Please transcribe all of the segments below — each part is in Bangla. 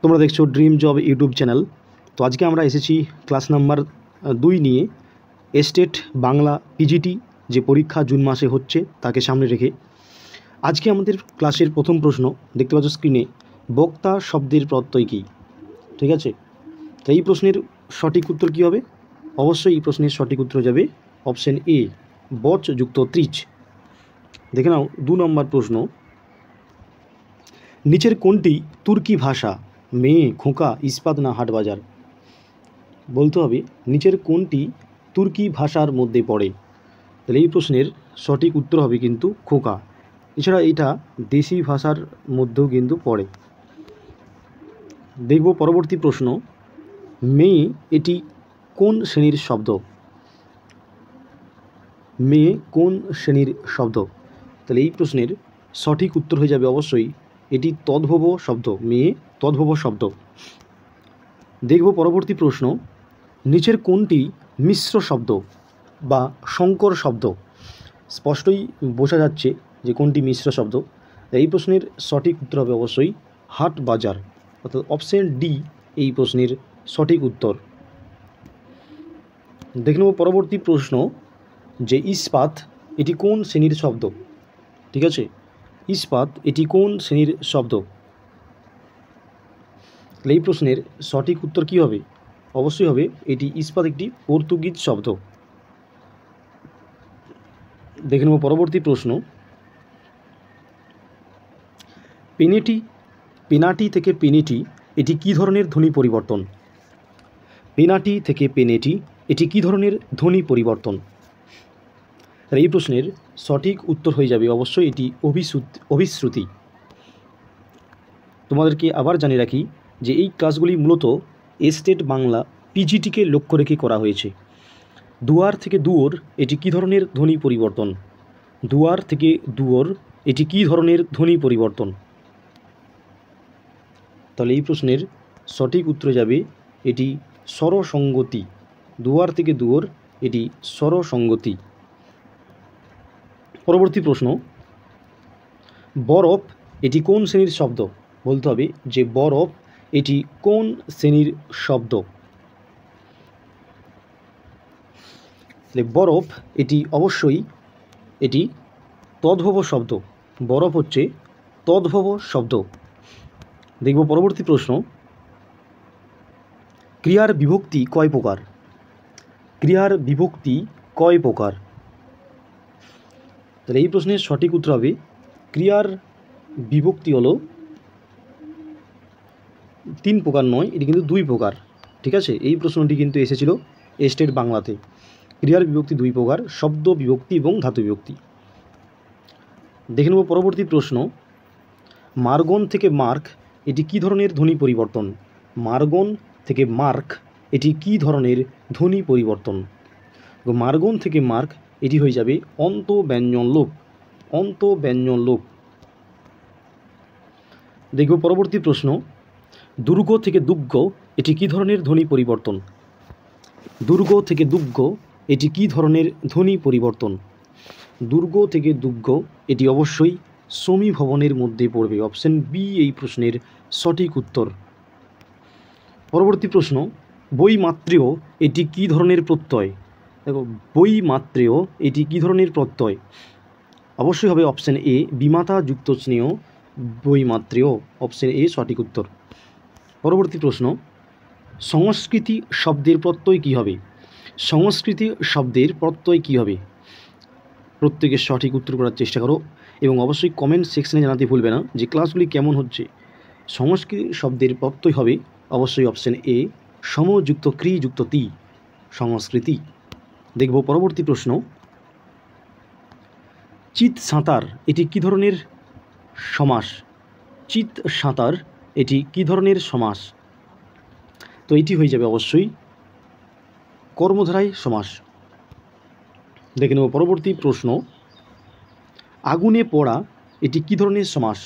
তোমরা দেখছো ড্রিম জব ইউটিউব চ্যানেল। তো আজকে আমরা এসেছি ক্লাস নাম্বার 2 নিয়ে। এস্টেট বাংলা পিজিটি যে পরীক্ষা জুন মাসে হচ্ছে তাকে সামনে রেখে আজকে আমাদের ক্লাসের প্রথম প্রশ্ন দেখতে পাচ্ছ স্ক্রিনে, বক্তা শব্দের প্রত্যয় কী? ঠিক আছে, তো এই প্রশ্নের সঠিক উত্তর কী হবে? অবশ্যই এই প্রশ্নের সঠিক উত্তর যাবে অপশন এ, বচ যুক্ত ত্রিচ। দেখে নাও 2 নম্বর প্রশ্ন, নিচের কোনটি তুর্কি ভাষা? মেয়ে, খোঁকা, ইস্পাত না হাটবাজার? বলতে হবে নিচের কোনটি তুর্কি ভাষার মধ্যে পড়ে। তাহলে এই প্রশ্নের সঠিক উত্তর হবে কিন্তু খোঁকা। এছাড়া এটা দেশি ভাষার মধ্যেও কিন্তু পড়ে। দেখব পরবর্তী প্রশ্ন, মেয়ে এটি কোন শ্রেণীর শব্দ? মেয়ে কোন শ্রেণীর শব্দ? তাহলে এই প্রশ্নের সঠিক উত্তর হয়ে যাবে অবশ্যই এটি তদ্ভব শব্দ, মেয়ে তদ্ভব শব্দ। দেখব পরবর্তী প্রশ্ন, নিচের কোনটি মিশ্র শব্দ বা সংকর শব্দ? স্পষ্টই বোঝা যাচ্ছে যে কোনটি মিশ্র শব্দ। এই প্রশ্নের সঠিক উত্তর হবে অবশ্যই হাট বাজার, অর্থাৎ অপশন ডি এই প্রশ্নের সঠিক উত্তর। দেখে নেব পরবর্তী প্রশ্ন, যে ইস্পাত এটি কোন শ্রেণীর শব্দ? ঠিক আছে, ইস্পাত এটি কোন শ্রেণীর শব্দ? এই প্রশ্নের সঠিক উত্তর কী হবে? অবশ্যই হবে এটি ইস্পাত একটি পর্তুগিজ শব্দ। দেখে নেব পরবর্তী প্রশ্ন, পেনাটি থেকে পেনেটি এটি কী ধরনের ধ্বনি পরিবর্তন? পেনাটি থেকে পেনেটি এটি কী ধরনের ধ্বনি পরিবর্তন? এই প্রশ্নের সঠিক উত্তর হয়ে যাবে অবশ্যই এটি অভিশ্রুতি। তোমাদেরকে আবার জানিয়ে রাখি যে এই ক্লাসগুলি মূলত এস্টেট বাংলা পিজিটিকে লক্ষ্য রেখে করা হয়েছে। দুয়ার থেকে দুয়োর এটি কী ধরনের ধ্বনি পরিবর্তন? দুয়ার থেকে দুয়োর এটি কী ধরনের ধ্বনি পরিবর্তন? তাহলে এই প্রশ্নের সঠিক উত্তর যাবে এটি স্বরসঙ্গতি। দুয়ার থেকে দুয়োর এটি স্বরসঙ্গতি। পরবর্তী প্রশ্ন, বরফ এটি কোন শ্রেণীর শব্দ? বলতে হবে যে বরফ এটি কোন শ্রেণীর শব্দ? বরফ এটি অবশ্যই এটি তদ্ভব শব্দ। বরফ হচ্ছে তদ্ভব শব্দ। দেখব পরবর্তী প্রশ্ন, ক্রিয়ার বিভক্তি কয় প্রকার? ক্রিয়ার বিভক্তি কয় প্রকার? তাহলে এই প্রশ্নের সঠিক উত্তর হবে ক্রিয়ার বিভক্তি হলো 3 প্রকার নয়, এটি কিন্তু 2 প্রকার। ঠিক আছে, এই প্রশ্নটি কিন্তু এসেছিল এস্টেট বাংলাতে। ক্রিয়ার বিভক্তি 2 প্রকার, শব্দ বিভক্তি এবং ধাতু বিভক্তি। দেখে নেব পরবর্তী প্রশ্ন, মার্গন থেকে মার্ক এটি কী ধরনের ধ্বনি পরিবর্তন? মার্গন থেকে মার্ক এটি কী ধরনের ধ্বনি পরিবর্তন? মার্গন থেকে মার্ক এটি হয়ে যাবে অন্তব্যঞ্জন লোপ, অন্তব্যঞ্জন লোপ। দেখব পরবর্তী প্রশ্ন, দুর্গ থেকে দুগ্গ এটি কী ধরনের ধ্বনি পরিবর্তন? দুর্গ থেকে দুগ্গ এটি কী ধরনের ধ্বনি পরিবর্তন? দুর্গ থেকে দুগ্গ এটি অবশ্যই সমীভবনের মধ্যে পড়বে। অপশন বি এই প্রশ্নের সঠিক উত্তর। পরবর্তী প্রশ্ন, বৈমাত্রেয় এটি কী ধরনের প্রত্যয়? দেখো, বৈমাত্রেয় এটি কী ধরনের প্রত্যয়? অবশ্যই হবে অপশন এ, বিমাতা যুক্ত স্নেহ বৈমাত্রেয়। অপশন এ সঠিক উত্তর। পরবর্তী প্রশ্ন, সংস্কৃতি শব্দের প্রত্যয় কী হবে? সংস্কৃতি শব্দের প্রত্যয় কী হবে? প্রত্যেকের সঠিক উত্তর করার চেষ্টা করো এবং অবশ্যই কমেন্ট সেকশনে জানাতে ভুলবে না যে ক্লাসগুলি কেমন হচ্ছে। সংস্কৃতি শব্দের প্রত্যয় হবে অবশ্যই অপশন এ, সমযুক্ত ক্রি যুক্ত তি, সংস্কৃতি। দেখব পরবর্তী প্রশ্ন, চিত সাঁতার এটি কী ধরনের সমাস? চিত সাঁতার এটি কী ধরনের সমাস? তো এটি হয়ে যাবে অবশ্যই কর্মধারায় সমাস। দেখে নেব পরবর্তী প্রশ্ন, আগুনে পড়া এটি কী ধরনের সমাস?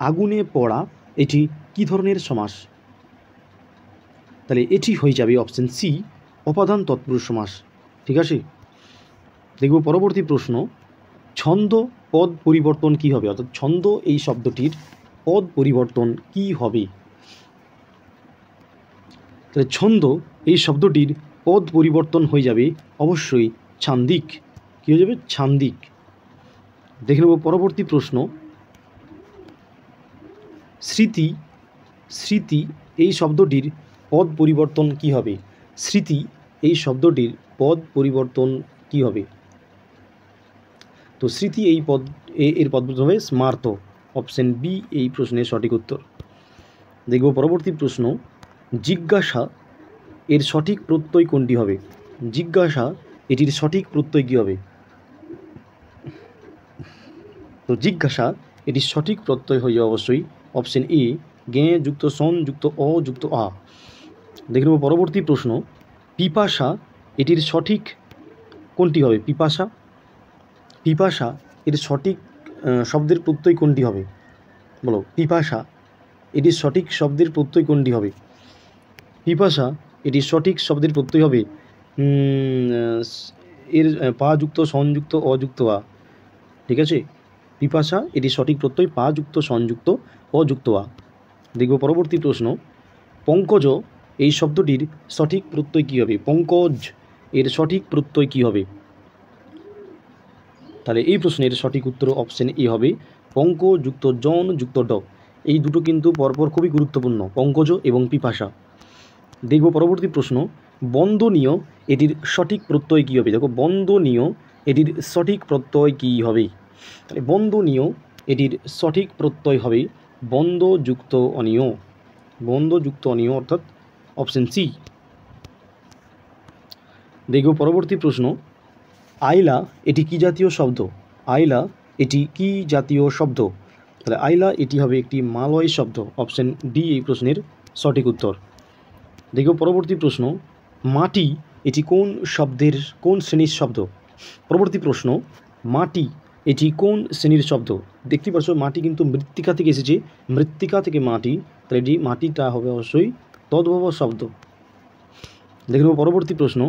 আগুনে পড়া এটি কী ধরনের সমাস? তাহলে এটি হয়ে যাবে অপশন সি, অপাদান তৎপুরুষ সমাস। ঠিক আছে, দেখব পরবর্তী প্রশ্ন, ছন্দ পদ পরিবর্তন কী হবে? অর্থাৎ ছন্দ এই শব্দটির পদ পরিবর্তন কী হবে? তাহলে ছন্দ এই শব্দটির পদ পরিবর্তন হয়ে যাবে অবশ্যই ছান্দিক। কী হয়ে যাবে? ছান্দিক। দেখে নেব পরবর্তী প্রশ্ন। স্মৃতি, স্মৃতি এই শব্দটির পদ পরিবর্তন কি হবে? স্মৃতি এই শব্দটির পদ পরিবর্তন কি হবে? তো স্মৃতি এই পদ এর পদ হবে স্মার্ত। অপশন বি এই প্রশ্নের সঠিক উত্তর। দেখব পরবর্তী প্রশ্ন। জিজ্ঞাসা এর সঠিক প্রত্যয় কোনটি হবে? জিজ্ঞাসা এটির সঠিক প্রত্যয় কী হবে? তো জিজ্ঞাসা এটির সঠিক প্রত্যয় হয়ে যাবে অবশ্যই অপশন এ গে যুক্ত সন যুক্ত অ যুক্ত আ। দেখে নেব পরবর্তী প্রশ্ন। পিপাসা এটির সঠিক কোনটি হবে? পিপাসা, পিপাসা এর সঠিক শব্দের প্রত্যয় কোনটি হবে? বলো, পিপাসা এটির সঠিক শব্দের প্রত্যয় কোনটি হবে? পিপাসা এটির সঠিক শব্দের প্রত্যয় হবে এর পা যুক্ত সংযুক্ত অযুক্ত আ। ঠিক আছে, পিপাসা এটির সঠিক প্রত্যয় পা যুক্ত সংযুক্ত অযুক্ত আ। দেখব পরবর্তী প্রশ্ন। পঙ্কজ এই শব্দটির সঠিক প্রত্যয় কী হবে? পঙ্কজ এর সঠিক প্রত্যয় কী হবে? তাহলে এই প্রশ্নের সঠিক উত্তর অপশন এ হবে পঙ্ক যুক্ত জন যুক্ত ড। এই দুটো কিন্তু পরপর খুবই গুরুত্বপূর্ণ, পঙ্কজ এবং পিপাসা। দেখব পরবর্তী প্রশ্ন। বন্দনীয় এটির সঠিক প্রত্যয় কী হবে? দেখো, বন্দনীয় এটির সঠিক প্রত্যয় কী হবে? তাহলে বন্দনীয় এটির সঠিক প্রত্যয় হবে বন্দযুক্ত অনীয়। বন্দযুক্ত অনীয় অর্থাৎ অপশন সি। দেখব পরবর্তী প্রশ্ন। আইলা এটি কি জাতীয় শব্দ? আইলা এটি কি জাতীয় শব্দ? তাহলে আইলা এটি হবে একটি মালয় শব্দ। অপশন ডি এই প্রশ্নের সঠিক উত্তর। দেখব পরবর্তী প্রশ্ন। মাটি এটি কোন শব্দের কোন শ্রেণীর শব্দ? পরবর্তী প্রশ্ন। মাটি এটি কোন শ্রেণীর শব্দ? দেখতে পাচ্ছ মাটি কিন্তু মৃত্তিকা থেকে এসেছে, মৃত্তিকা থেকে মাটি, তাহলে এটি মাটিটা হবে অবশ্যই তদ্ভব শব্দ। দেখে নেব পরবর্তী প্রশ্ন।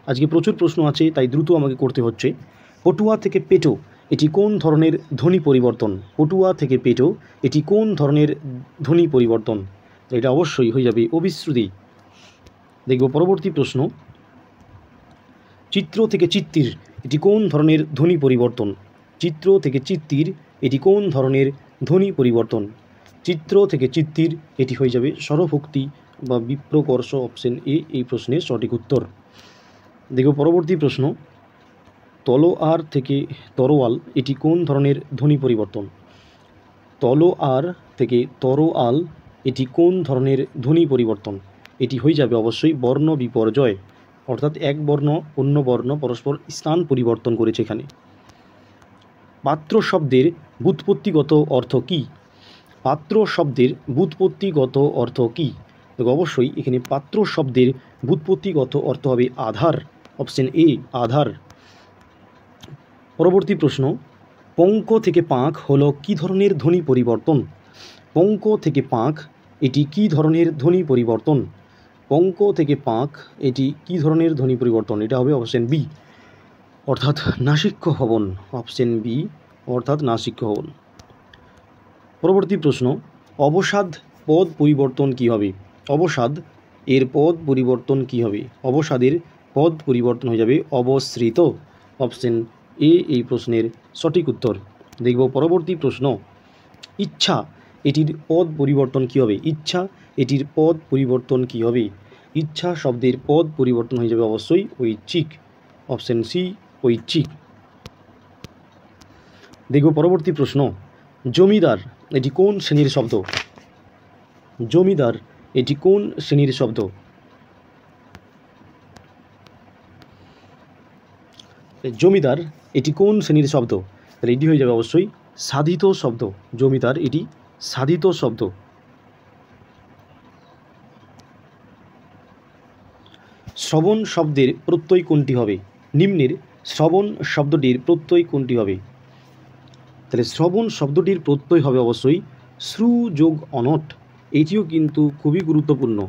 আজকে প্রচুর প্রশ্ন আছে তাই দ্রুত আমাকে করতে হচ্ছে। পটুয়া থেকে পেটো এটি কোন ধরনের ধ্বনি পরিবর্তন? পটুয়া থেকে পেটো এটি কোন ধরনের ধ্বনি পরিবর্তন? এটা অবশ্যই হয়ে যাবে অবিশ্রুতি। দেখব পরবর্তী প্রশ্ন। চিত্র থেকে চিত্তির এটি কোন ধরনের ধ্বনি পরিবর্তন? চিত্র থেকে চিত্তির এটি কোন ধরনের ধ্বনি পরিবর্তন? চিত্র থেকে চিত্তির এটি হয়ে যাবে স্বরভক্তি বা বিপ্রকর্ষ। অপশন এ এই প্রশ্নের সঠিক উত্তর। দেখব পরবর্তী প্রশ্ন। তলোয়ার থেকে তরোয়াল এটি কোন ধরনের ধ্বনি পরিবর্তন? তলোয়ার থেকে তরোয়াল এটি কোন ধরনের ধ্বনি পরিবর্তন? এটি হয়ে যাবে অবশ্যই বর্ণ বিপর্যয়, অর্থাৎ এক বর্ণ অন্য বর্ণ পরস্পর স্থান পরিবর্তন করেছে এখানে। পাত্র শব্দের ব্যুৎপত্তিগত অর্থ কী? পাত্র শব্দের ব্যুৎপত্তিগত অর্থ কী? দেখো, অবশ্যই এখানে পাত্র শব্দের ব্যুৎপত্তিগত অর্থ হবে আধার। অপশন এ আধার। পরবর্তী প্রশ্ন। পঙ্ক থেকে পাঁক হলো কী ধরনের ধ্বনি পরিবর্তন? পঙ্ক থেকে পাঁক এটি কী ধরনের ধ্বনি পরিবর্তন? পঙ্ক থেকে পাঁক এটি কী ধরনের ধ্বনি পরিবর্তন? এটা হবে অপশন বি অর্থাৎ নাসিক্য হবন। অপশন বি অর্থাৎ নাসিক্য হবন। পরবর্তী প্রশ্ন। অবসাদ পদ পরিবর্তন কী হবে? অবসাদ এর পদ পরিবর্তন কী হবে? অবসাদের পদ পরিবর্তন হয়ে যাবে অবসৃত। অপশন এ এই প্রশ্নের সঠিক উত্তর। দেখব পরবর্তী প্রশ্ন। ইচ্ছা এটির পদ পরিবর্তন কী হবে? ইচ্ছা এটির পদ পরিবর্তন কী হবে? ইচ্ছা শব্দের পদ পরিবর্তন হয়ে যাবে অবশ্যই ঐচ্ছিক। অপশন সি ঐচ্ছিক। দেখব পরবর্তী প্রশ্ন। জমিদার এটি কোন শ্রেণীর শব্দ? জমিদার এটি কোন শ্রেণীর শব্দ? জমিদার এটি কোন শ্রেণীর শব্দ? তাহলে এটি হয়ে যাবে অবশ্যই সাধিত শব্দ। জমিদার এটি সাধিত শব্দ। শ্রবণ শব্দের প্রত্যয় কোনটি হবে? নিম্নের শ্রবণ শব্দটির প্রত্যয় কোনটি হবে? তাহলে শ্রবণ শব্দটির প্রত্যয় হবে অবশ্যই শ্রু যোগ অনট। এটিও কিন্তু খুবই গুরুত্বপূর্ণ।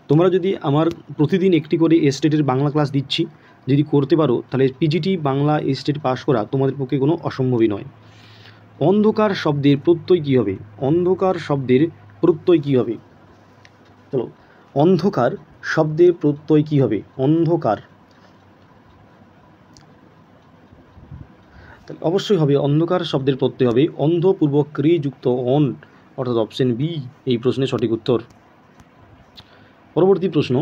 তোমরা যদি আমার প্রতিদিন একটি করে এস্টেটের বাংলা ক্লাস দিচ্ছি, যদি করতে পারো তাহলে পিজিটি বাংলা এস্টেট পাস করা তোমাদের পক্ষে কোনো অসম্ভবই নয়। অন্ধকার শব্দের প্রত্যয় কী হবে? অন্ধকার শব্দের প্রত্যয় কী হবে? চলো, অন্ধকার শব্দের প্রত্যয় কী হবে? অন্ধকার, তাহলে অবশ্যই হবে অন্ধকার শব্দের প্রত্যয় হবে অন্ধ পূর্বক ক্রি যুক্ত অন, অর্থাৎ অপশন বি এই প্রশ্নের সঠিক উত্তর। পরবর্তী প্রশ্ন,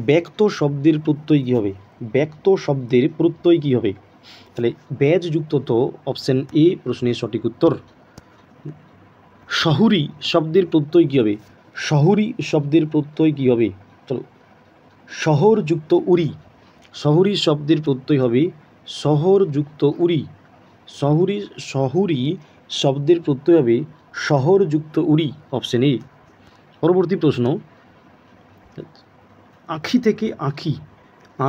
ব্যক্ত শব্দের প্রত্যয় কী হবে? ব্যক্ত শব্দের প্রত্যয় কী হবে? তাহলে ব্যাজ যুক্ত তো অপশন এ প্রশ্নের সঠিক উত্তর। শহুরি শব্দের প্রত্যয় কী হবে? শহুরি শব্দের প্রত্যয় কী হবে? চলো, শহর যুক্ত উরি, শহুরি শব্দের প্রত্যয় হবে শহর যুক্ত উরি, শহুরি শহুরি শব্দের প্রত্যয় হবে শহর যুক্ত উরি, অপশন এ। পরবর্তী প্রশ্ন, আঁখি থেকে আঁখি,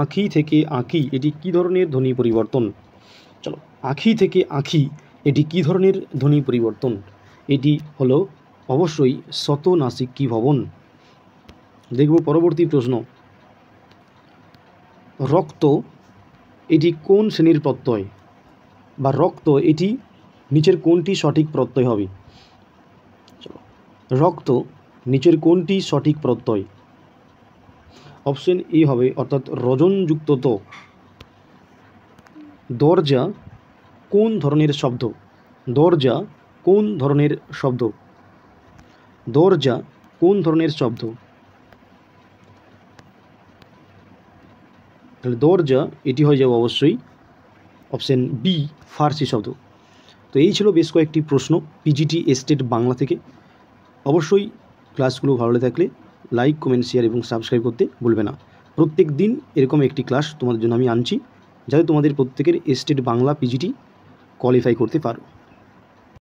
আঁখি থেকে আঁখি এটি কী ধরনের ধ্বনি পরিবর্তন? চলো, আঁখি থেকে আঁখি এটি কী ধরনের ধ্বনি পরিবর্তন? এটি হলো অবশ্যই শতনাসিক্যী ভবন। দেখব পরবর্তী প্রশ্ন, রক্ত এটি কোন শ্রেণীর প্রত্যয়? বা রক্ত এটি নিচের কোনটি সঠিক প্রত্যয় হবে? চলো, রক্ত নিচের কোনটি সঠিক প্রত্যয়? অপশন এ হবে, অর্থাৎ রজনযুক্ত তো। দরজা কোন ধরনের শব্দ? দরজা কোন ধরনের শব্দ? দরজা কোন ধরনের শব্দ? তাহলে দরজা এটি হয়ে যাবে অবশ্যই অপশন বি ফার্সি শব্দ। তো এই ছিল বেশ কয়েকটি প্রশ্ন পিজিটি এস্টেট বাংলা থেকে। অবশ্যই ক্লাসগুলো ভালো লেগে থাকলে লাইক, কমেন্ট, শেয়ার এবং সাবস্ক্রাইব করতে ভুলবে না। প্রত্যেক দিন এরকম একটি ক্লাস তোমাদের জন্য আমি আনছি, যাতে তোমাদের প্রত্যেকের এস্টেট বাংলা পিজিটি কোয়ালিফাই করতে পারো।